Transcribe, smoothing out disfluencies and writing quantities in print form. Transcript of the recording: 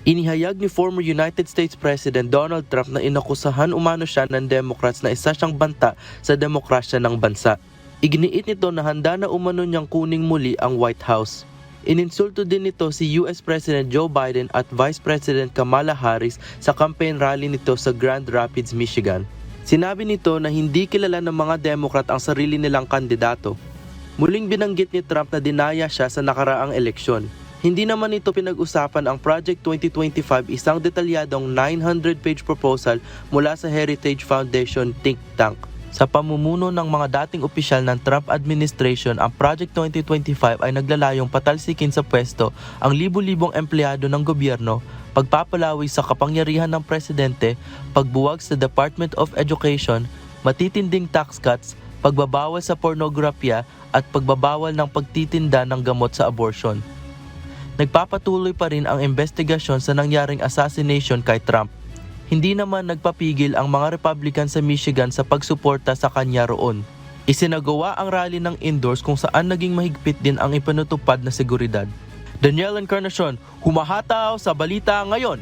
Inihayag ni former United States President Donald Trump na inakusahan umano siya ng Democrats na isa siyang banta sa demokrasya ng bansa. Iginiit nito na handa na umano niyang kuning muli ang White House. Ininsulto din nito si US President Joe Biden at Vice President Kamala Harris sa campaign rally nito sa Grand Rapids, Michigan. Sinabi nito na hindi kilala ng mga Democrat ang sarili nilang kandidato. Muling binanggit ni Trump na dinaya siya sa nakaraang eleksyon. Hindi naman ito pinag-usapan ang Project 2025, isang detalyadong 900-page proposal mula sa Heritage Foundation think tank. Sa pamumuno ng mga dating opisyal ng Trump administration, ang Project 2025 ay naglalayong patalsikin sa pwesto ang libu-libong empleyado ng gobyerno, pagpapalawi sa kapangyarihan ng presidente, pagbuwag sa Department of Education, matitinding tax cuts, pagbabawal sa pornografiya at pagbabawal ng pagtitinda ng gamot sa abortion. Nagpapatuloy pa rin ang investigasyon sa nangyaring assassination kay Trump. Hindi naman nagpapigil ang mga Republican sa Michigan sa pagsuporta sa kanya roon. Isinagawa ang rally ng indoors kung saan naging mahigpit din ang ipinatupad na seguridad. Daniel Encarnacion, humahataw sa balita ngayon.